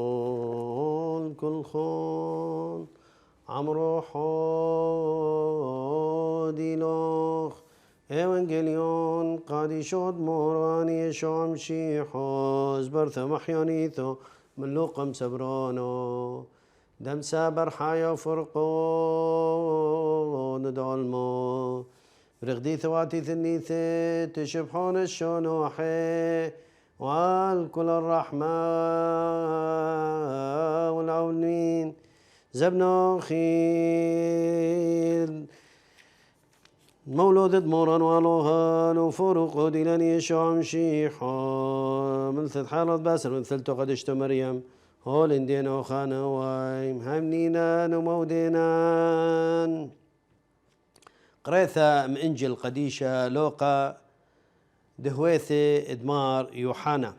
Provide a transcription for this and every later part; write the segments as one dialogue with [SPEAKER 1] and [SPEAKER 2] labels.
[SPEAKER 1] شلومون كل خون عمرو حودي لوخ ايوانجليون قادي شود موراني شوم شيحوز برث محيانيثو من لوقم سبرانو دم سابر حيا فرقو ندعلمو برغدي ثواتي ثنيثي تشبحون الشنوحي والكل الرحمة والعونين زبنا خيل مولود موران والوهان وفرق ديلان يشوع شيحا مثل حالة باسر مثل تقدشت مريم هول دينا خانا وايم همنينا ومودينا قريثة من إنجيل قديشة لوقا دهويثي إدمار يوحنا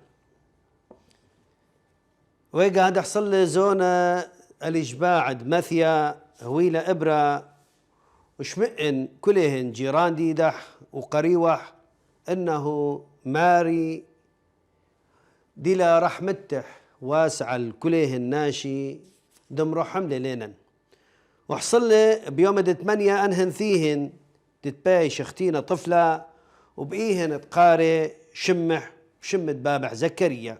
[SPEAKER 1] ويقعد يحصل لي زونة الإشباع دمثيا هويلة إبرة وشمئن كلهن جيران ديدح وقريوح إنه ماري ديلا رحمته واسع الكلهن ناشي دمرو حملة لينا وحصل لي بيوم 8 أنهن ثيهن تتباي شختينا طفلة وبقيهن تقاري شمة بابح زكريا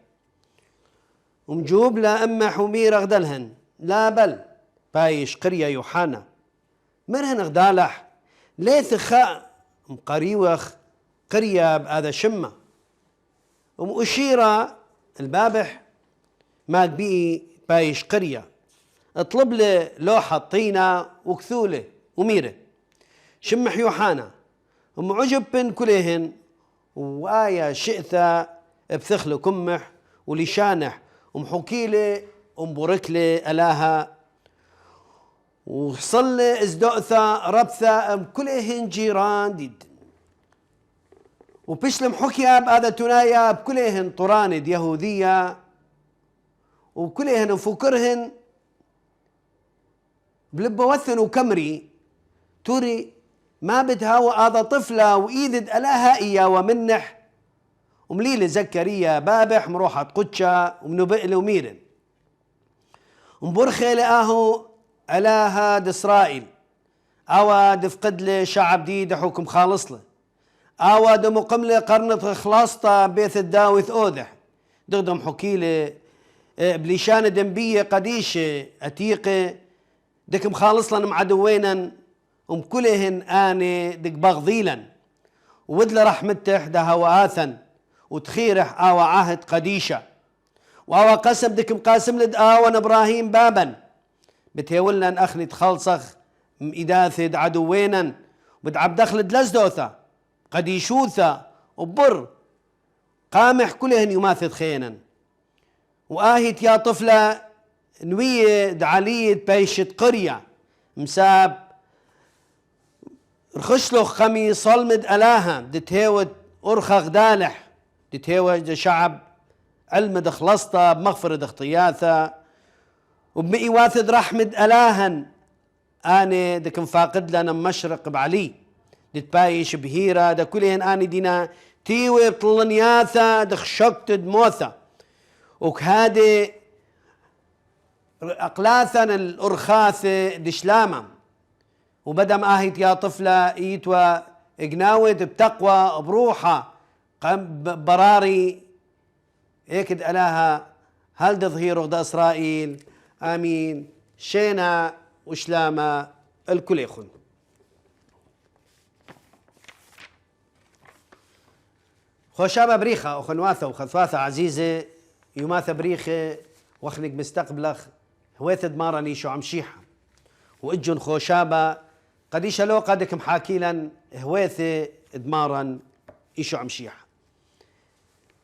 [SPEAKER 1] ومجوب لا أما حمير أغدلهن لا بل بايش قرية يوحنا مرهن أغدالح ليث خاء مقريوخ قرية بهذا شمة ومؤشيرة البابح ما بقي بايش قرية اطلب لي لوحة طينة وكثولة وميرة شمح يوحنا ومعجب بن كلهن وآية شئثة بثخل كمح ولشانح ومحكيلة ومبركلة ألاها وصلي ازدؤثة ربثة كلهن جيران ديد وبشلم حكيا بهذا تنايا بكلهن طراند يهودية وكلهن فكرهن بلبوثن وكمري توري ما بدها هذا طفلة وإيدد ألاها إياه ومنح ومليل زكريا بابح مروحة قدشة ومنبئل وميرن ومبرخي لآهو ألاها دإسرائيل أواد فقد لي شعب ديد حكم خالص له أواد مقم لي قرنة خلاصة بيث الداوث أوذح دغدم حكيلي بليشان دنبية قديشة أتيقة دك مخالص لنا معدوينا ومكلهن آني دك بغضيلا ودل رحمته ده هواثا وتخيرح آوى عهد قديشة وهو قسم دك مقاسم لد آوان إبراهيم بابا بتهولنا أخني تخلصخ إداثد عدوينا بدعب دخلد لزدوثا قد يشوثا وبر قامح كلهن يماثل خينا وآهت يا طفلة نوية دعالية بيشت قرية مساب رخشلو خمي صلمد ألاها دتهود أرخخ دالح دتهود شعب علم دخلصتا بمغفرة دختياثا وبمئي واثد رحمد ألاهن أنا دكن فاقد لنا مشرق بعلي دتبايش بهيرة دا كلهن أنا دينا تيوي بطلنياثا دخشقت دموثا وكهادي أقلاثا الأرخاثة دشلامة وبدم آهيت يا طفلة إيتوا إقناوت بتقوى بروحة براري هيك ألاها هل تظهير غدا إسرائيل آمين شينا وشلامة الكل يخون خوشابة بريخة وخنواثة وخثواثة عزيزة يماثة بريخة وخنق مستقبلخ هويثد مارني شو عمشيحة وإجن خوشابة قديش لو قدك محاكيلا هويثة دمارا إيشو عمشيحة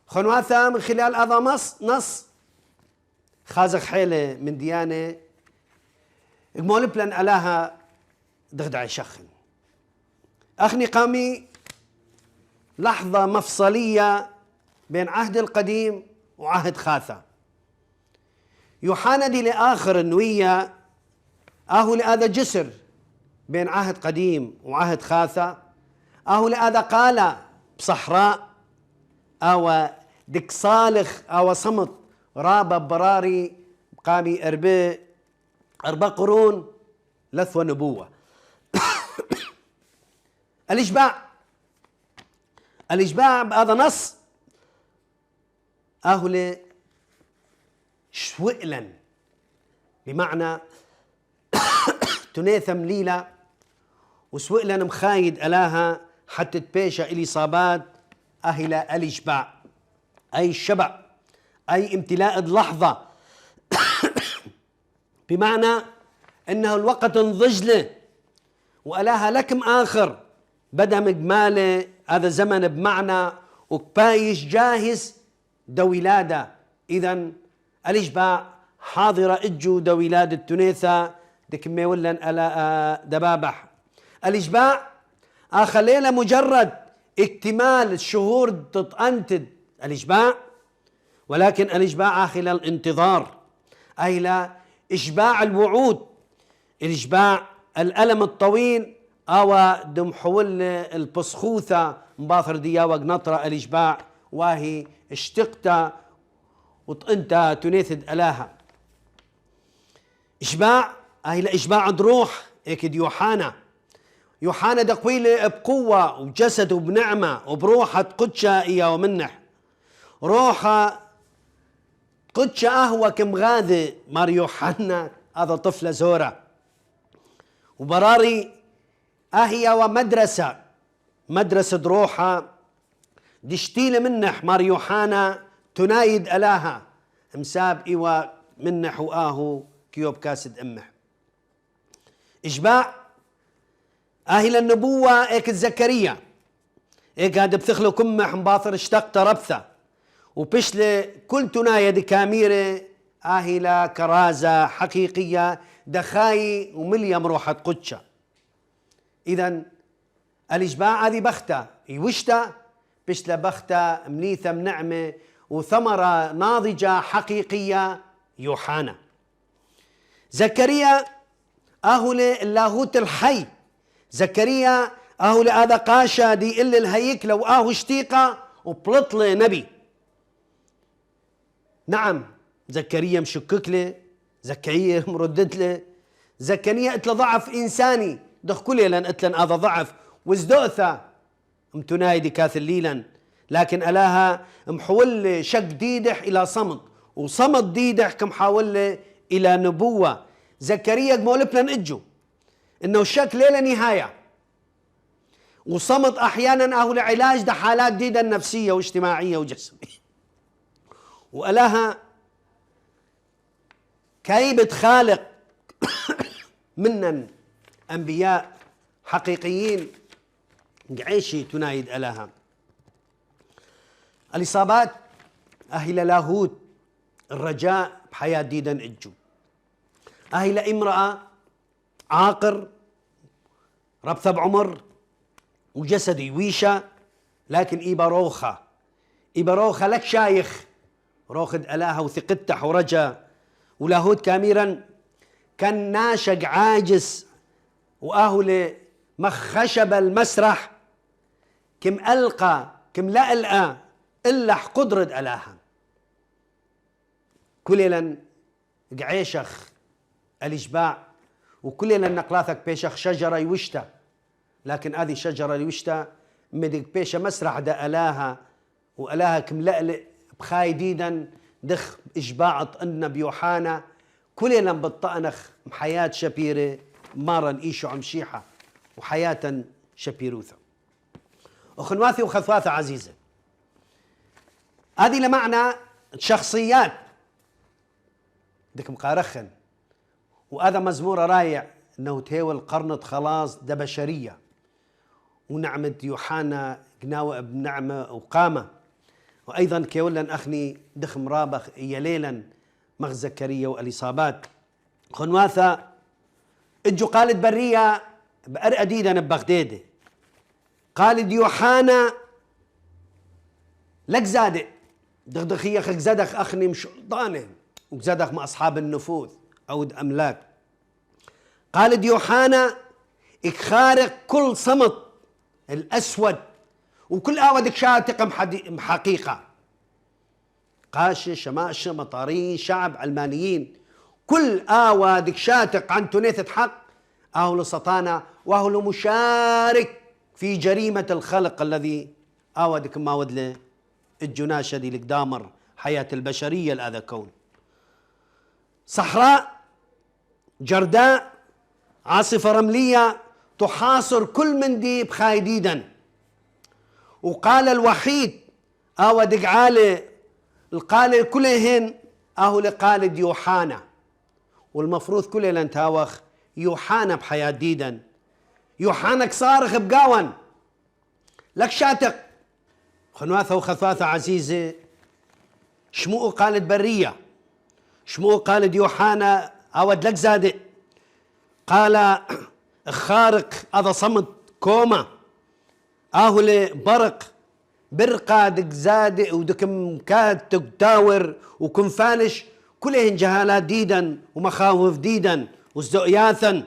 [SPEAKER 1] خنواثة من خلال هذا نص خازق حيلة من ديانة مول بلان ألاها دغدع يشخن أخني قامي لحظة مفصلية بين عهد القديم وعهد خاثة يوحنا دي لآخر النوية أهو لهذا جسر بين عهد قديم وعهد خاثة أهو لهذا قال بصحراء أو دك صالخ أو صمت رابة براري قامي أربع قرون لثوة نبوة الإشباع بهذا نص أهل شوئلا بمعنى تنيثم ليلة وسوئلا مخايد ألاها حتى تبيشة الإصابات أهل الإشباع أي الشبع أي امتلاء اللحظة بمعنى أنه الوقت انضجله وألاها لكم آخر بدأ مجماله هذا زمن بمعنى وكبايش جاهز دو ولادة إذن الإشباع حاضرة إجو دو ولادة تونيثا دكمي ولن ألا دبابح الإشباع آخر ليلة مجرد اكتمال الشهور تتأنتد الإشباع ولكن الإشباع آخر الانتظار أي لا إشباع الوعود الإشباع الألم الطويل أو دم حول البسخوثة مباثر ديا وقنطرة الإشباع واهي اشتقت وطنت تنيثد ألاها إشباع أهي لإشباع روح إكد يوحنا دقويلة بقوة وجسد وبنعمة وبروحة قدشة إيا ومنح روحة قدشة أهوى كمغاذي مار يوحنا هذا طفلة زورة وبراري أهي ومدرسة روحة دشتيلة منح مار يوحنا تنايد ألاها مساب إيوا منح وآهو كيوب كاسد أمح إشباع أهل النبوة إيك زكريا إيك هاد بثخلو كمح مباثر اشتقت ربثة وبشلة كل تنايد كاميرة أهلا كرازة حقيقية دخاي ومليا مروحة قدشة إذن الإشباع هذه بختة يوشتا بشلة بختة منيثة منعمة وثمرة ناضجة حقيقية يوحنا زكريا أهل اللاهوت الحي زكريا أهل هذا قاشا دي إلا الهيك لو أهو اشتيقة وبلطلة نبي نعم زكريا مشكك له زكريا مردد له زكريا اتل ضعف إنساني دخكولي لن اتلن هذا ضعف وازدؤثة امتنايدي كاثل ليلا لكن ألاها محول شق ديدح إلى صمت وصمت ديدح كمحاول إلى نبوة زكريا مولبنا إجو إنه الشك ليلة نهاية وصمت أحيانا أهو لعلاج ده حالات ديدة نفسية واجتماعية وجسمية وألاها كي بتخالق منن أنبياء حقيقيين قعيشي تنايد ألاها الإصابات أهل لاهوت الرجاء بحياة ديدا إجو أهل امرأة عاقر ربثة بعمر وجسدي ويشة لكن إبروخة لك شايخ روخد ألاها وثقتح ورجا ولاهوت كاميرا كان ناشق عاجز وأهل مخشب المسرح كم ألقى كم لا ألقى إلا قدرة ألاها كلنا قعيشخ الإشباع وكلنا نقلاثك بيشخ شجرة يوشتا لكن هذه الشجرة يوشتا مدق بيشة مسرح دا ألاها وألاها كم لألئ بخاي ديدا دخ إشباع أن بيوحانا كلنا بالطأنخ حياة شبيرة مارا إيشو عمشيحة وحياة شبيروثة أخنواثي وخثواثة عزيزة هذه لمعنى شخصيات دك مقارخن وهذا مزمور رايع انه تهول قرنة خلاص ده بشرية ونعمة يوحنا قناوة بنعمة وقامة وأيضا كيولا أخني دخم رابخ يليلا مغ زكريا والإصابات خنواثة اجو قالت برية بأرقى ديدا ببغداد قالت يوحنا لك زادق دغدخية خك زادخ أخني مش ضانه وزادخ مع أصحاب النفوذ أو أملاك قالت يوحنا اخارق كل صمت الأسود وكل آودك شاتق حقيقة قاشة شماشة مطارين شعب علمانيين كل آودك شاتق عن تنيثة حق أهل سطانة وأهل مشارك في جريمة الخلق الذي آودك ما ودله الجناشة دي لقدامر حياة البشرية الأذى كون صحراء جرداء عاصفة رملية تحاصر كل من دي بخايديدا وقال الوحيد آودك عالي القالة كلهن أهو لقالد يوحنا والمفروض كلنا نتاوخ يوحنا بحياة ديدا يوحنا صارخ بقاون لك شاتق خنواثة وخثاثة عزيزة شمو قالت برية شمو قالت يوحنا أود لك زادق قال خارق هذا صمت كوما أهل برق برقة دك زادق ودك مكاد تداور وكم فالش كلهن جهالات ديدا ومخاوف ديدا وزدقياثا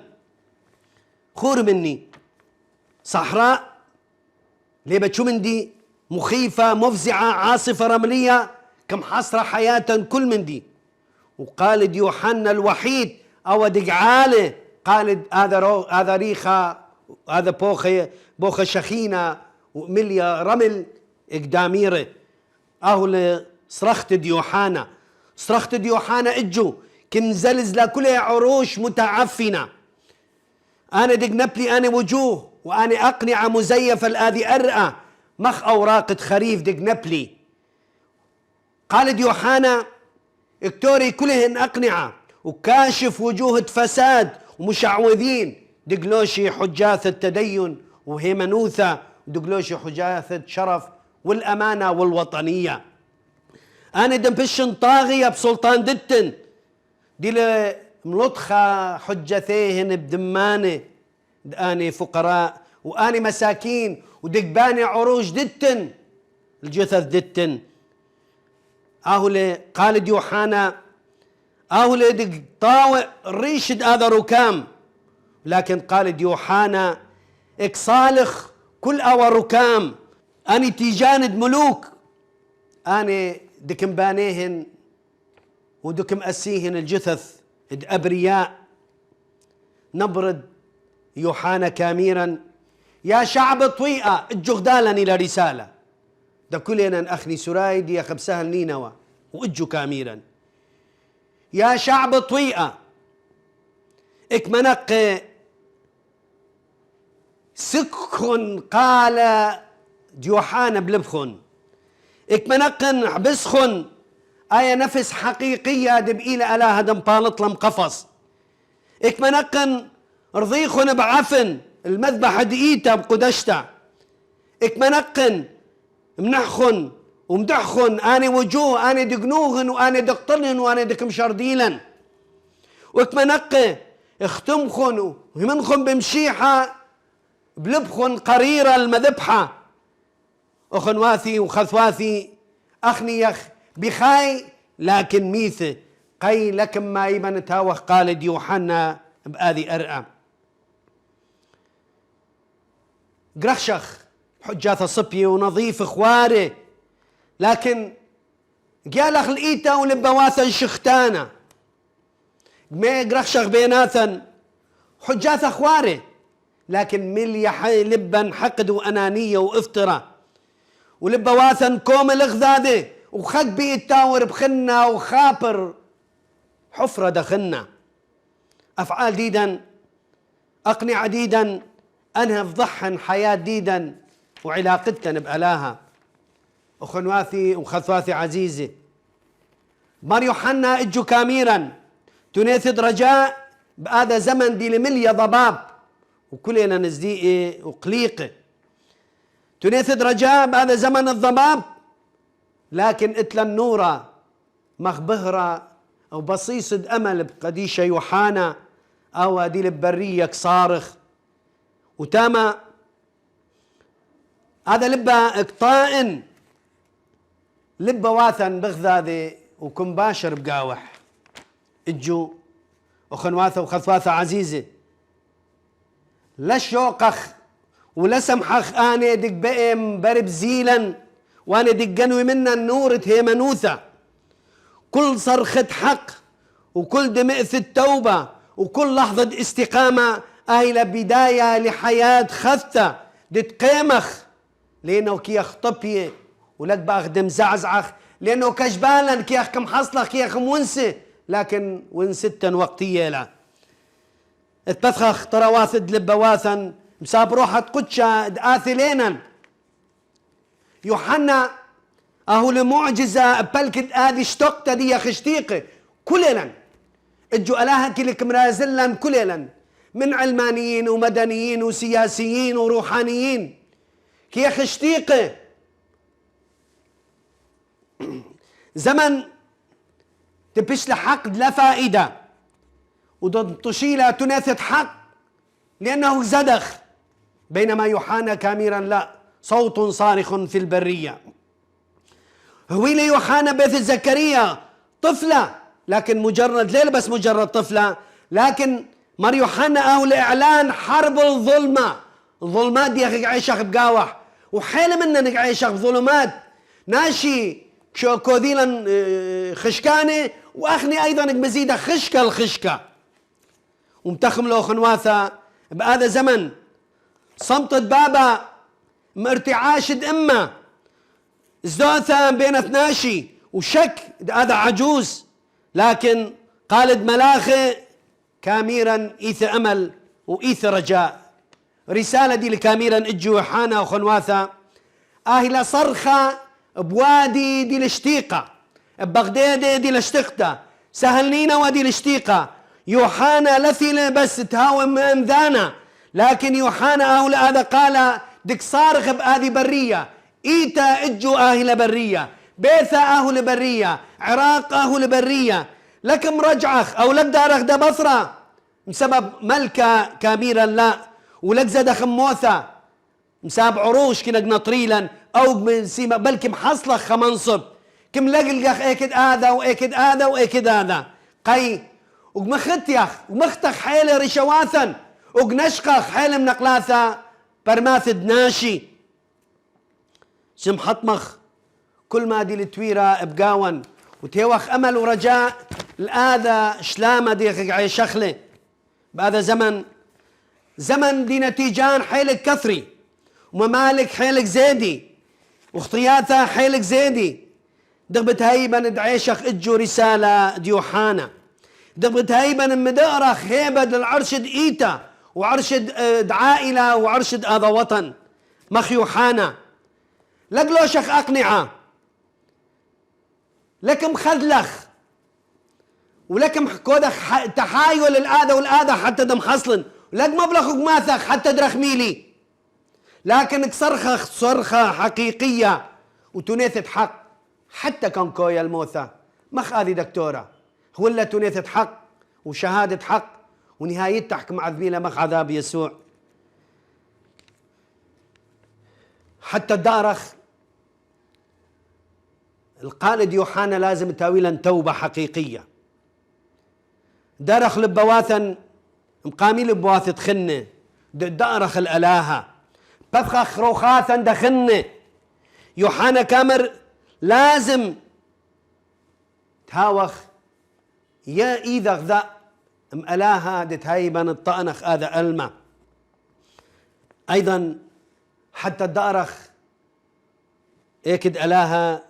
[SPEAKER 1] خور مني صحراء ليه شو من دي مخيفة مفزعة عاصفة رملية كم حصر حياة كل من دي وقالد يوحنا الوحيد أو دقعاله قالد هذا ريخة هذا بوخة شخينة ومليا رمل إقداميره أهل صرخت ديوحانا صرخت ديوحانا إجو كم زلزلة كلها عروش متعفنة أنا دق نبلي أنا وجوه وأنا أقنعة مزيفة الآذي أرأى مخ أوراق خريف دق نبلي قال ديوحانا اكتوري كلهن أقنعة وكاشف وجوه فساد ومشعوذين دقلوشي حجاث التدين وهيمنوثة دقلوشي حجاث شرف والأمانة والوطنية أنا دمبشن طاغية بسلطان دتن دي ملطخة حجثيهن بدمانة أنا فقراء وأنا مساكين ودقباني عروج دتن الجثث دتن أهل قالد يوحنا أهل دق طاوع ريشد هذا ركام لكن قالد يوحنا اكصالخ كل أو ركام أنا تيجاند ملوك أنا دكم بانيهن ودكم أسيهن الجثث أبرياء نبرد يوحنا كاميرا يا شعب طويئة الجغدالني لرسالة ده كلنا أخني سرايد يا خبسها النينوى وإجو كاميرا يا شعب طويئة اكمنق سكخن قال يوحنا بلبخن اكمنقن حبسخن آية نفس حقيقية دبقيلة ألا هدم بالط لم قفص إك منقن رضيخن بعفن المذبح دقيتا بقدشتا إك منقن منحخن ومدحخن أنا وجوه أنا دقنوهن وأنا دقطلن وأنا دك مشرديلن وإك منقه اختمخن ومنخن بمشيحة بلبخن قريرة المذبحة أخنواثي وخثواثي أخنيخ بخاي لكن ميثة قي لكم ما يبن تاوخ قالد يوحنا بآذي أرقى قرخشخ حجاث صبي ونظيف خواري لكن قالخ لقيتا ولبواثا شختانا ما قرخشخ بيناثا حجاث خواري لكن مليح لبا حقد وأنانية وافتراء ولبواثا كوم الغذاذة وخد بيتاور بخنا وخابر حفرة دخلنا أفعال ديدا أقنعة ديدا أنها فضحن حياة ديدا وعلاقتنا بألاها أخنواثي وخثواثي عزيزي مار يوحنا إجو كاميرا تناثد رجاء بهذا زمن دي لمليا ضباب وكلنا نزديقي وقليقي تناثد رجاء بهذا زمن الضباب لكن اتلا النورة مخبهرة أو بصيصة أمل بقديشة يوحنا أو دي البرية صارخ وتاما هذا لبا اقطائن لبا واثن بغذاذي وكمباشر بقاوح اجو وخنواثة وخثواثة عزيزة لا شوقخ ولا سمحخ أنا دق بقم برب زيلا وأنا دقنوي منا النور هيمنوثة كل صرخة حق وكل دمئة التوبة وكل لحظة استقامة أهي بداية لحياة خثة دتقيمخ لأنه كيخ طبية ولك باخدم زعزعخ لأنه كجبالا كيخ كم حصلخ كيخ مونسة لكن ونستا وقتية لا اتبثخ ترواثد لبواثا مساب روحة قدشة آثلينا يوحنا أهو لمعجزة بلكت آذي اشتقت دي خشتيقي كلنا اجو ألاها كلك مرازلا كلنا من علمانيين ومدنيين وسياسيين وروحانيين كي خشتيقي زمن تبش لحقد لا فائدة وتشيلة تناثت حق لأنه زدخ بينما يوحنا كاميرا لا صوت صارخ في البرية هويل يوحنا بيت زكريا طفلة لكن مجرد ليل بس مجرد طفلة لكن مر يوحنا أهو لإعلان حرب الظلمة الظلمات دي أخي عيشك بقاوح وحيل منا نعيشك بظلمات ناشي شو كوديلا خشكانة وأخني أيضا مزيدة خشكة الخشكة ومتخم له خنواثة بهذا زمن صمتت بابا مرتعاشد إما زدوثة بين اثناشي وشك هذا عجوز لكن قالد ملاخي كاميرا إيث أمل وإيث رجاء رسالة دي لكاميرا إجو يوحنا وخنواثة أهلا صرخة بوادي دي الاشتيقة ببغداد دي الاشتقتة سهلنينا ودي الاشتيقة يوحنا لثيلة بس تهاوم أمذانا لكن يوحنا أهل هذا قال دك صارخ بهذه برية إيتا إجو أهل برية بيثا أهل برية عراق أهل برية لكم رجعخ أو لك دارخ دا بصرة بسبب ملكة كاميرا لا ولك زاد خموثة مساب عروش كنا نطريلا أو من سيما بلكي محصلخ خمنصب كم لقلقخ ايكد هذا وايكد هذا وايكد هذا قي ومختيخ ومختخ حيل رشواثا وقنشقخ حيل منقلاثا برماثد ناشي سم حطمخ كل ما دي التويرة بقاون وتيوخ أمل ورجاء الآذى شلامة دي عي شخلة بهذا زمن دي نتيجان حيلك كثري وممالك حيلك زيدي واختياتها حيلك زيدي دغبت هيبا دعيشخ اجو رسالة ديوحانا دغبت هيبا مدقرخ هيبة العرشد إيتا وعرشد عائلة وعرشد هذا وطن مخ يوحانا لقلوشخ أقنعة لكم خذلخ ولكم كودخ تحايل الآذى والآذى حتى دم حصلن ولك مبلغك ماثخ حتى درخميلي، لكنك صرخة حقيقية وتنيثة حق حتى كان كويا الموثى مخ هذه دكتورة هو اللي تنيثة حق وشهادة حق ونهاية تحكم عذبيلة مخ عذاب يسوع. حتى الدارخ القائد يوحنا لازم تاويلا توبة حقيقية. دارخ لبواثا مقامي لبواثة خنة دارخ الألاهة بفخخ روخاثا دخنة يوحنا كامر لازم تهاوخ يا إذا غذا مألاها دتهيبا الطأنخ هذا ألمة. أيضا حتى الدارخ اكد ألاها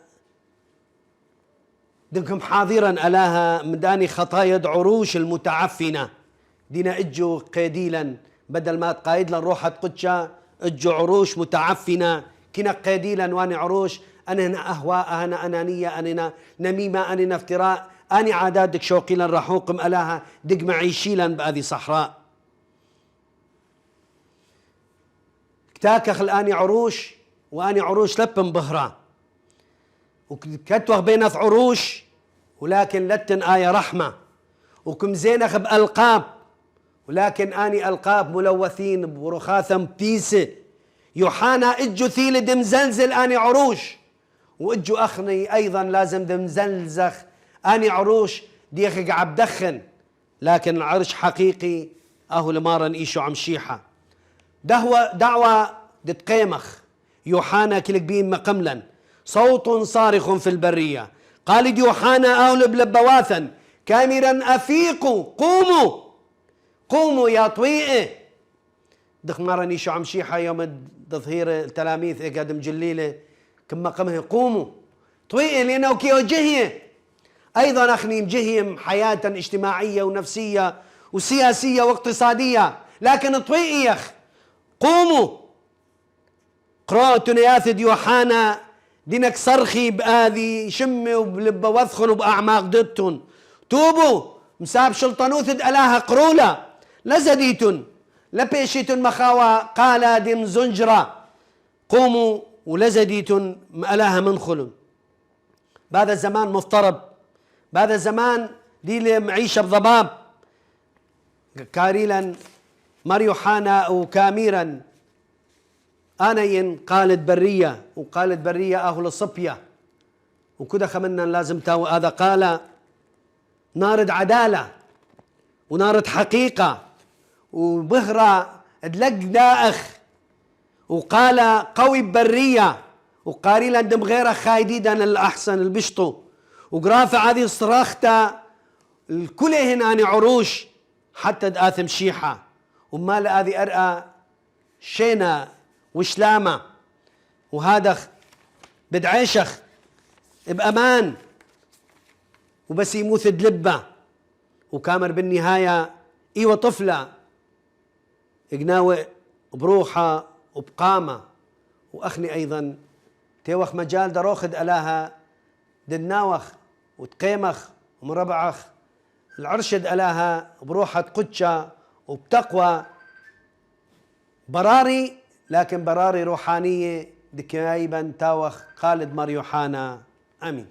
[SPEAKER 1] دنكم حاضرا ألاها مداني خطايا عروش المتعفنة دينا اجو قيديلا بدل ما تقايد لن روحة قدشة اجو عروش متعفنة كنا قيديلا واني عروش أنا أهواء أنا أنانية أنا نميمة أنا افتراء أنا عادات دك شوقي لن رحوقم ألاها دق معيشي لن بهذه صحراء كتاكخ الآن عروش وأني عروش لبن بهرة وكتوخ بينث عروش ولكن لتن آية رحمة وكم زينخ بألقاب ولكن أني ألقاب ملوثين برخاثم بيسة. يوحنا اجو ثيل دم زلزل أني عروش واجو أخني أيضا لازم دم زلزخ أني عروش ديخ قاعد دخن لكن العرش حقيقي أهو لمارن إيشو عم شيحة دعوة دتقيمخ يوحنا كلك بين مقملا صوت صارخ في البرية قال يوحنا أولب لبواثا كامرا أفيقوا قوموا يا طويئة دخ مرني شو عم شيحة يوم تظهير التلاميذ قدم جليلة كما قمه قوموا طويئة لأنه كيو جهية أيضا أخني جهيم حياة اجتماعية ونفسية وسياسية واقتصادية لكن طويئة قوموا قراءة نياثد يوحنا دينك صرخي بآذي شمي وبلب وثخن وبأعماق ضدتن توبوا مساب شلطنوثد ألاها قرولة لزديتن لبيشيتن مخاوى قال دم زنجرة قوموا ولزديتن ألاها منخل. بهذا الزمان مفترض بهذا الزمان دي معيشة بضباب كاريلا مريوحانا وكاميرا آنين قالت برية وقالت برية أهل الصبية وكده خمنا لازم تاو هذا قال نارد عدالة ونارد حقيقة وبهرة دلق دائخ وقال قوي برية وقاريلا دم غيره خايديدا الأحسن البشطو وقرافع هذه صراخته الكل هنا عروش حتى دآثم شيحة وما لآذي أرأى شينا وشلامة وهذا بدعيشخ بأمان وبس يموت دلبة وكامر بالنهاية إيوة طفلة إقناوة بروحة وبقامة وأخني أيضا تيوخ مجال دروخد ألاها دناوخ وتقيمخ ومربعخ العرشد ألاها بروحة قدشة وبتقوى براري لكن براري روحانية دكايبا تاوخ خالد مريوحانا آمين.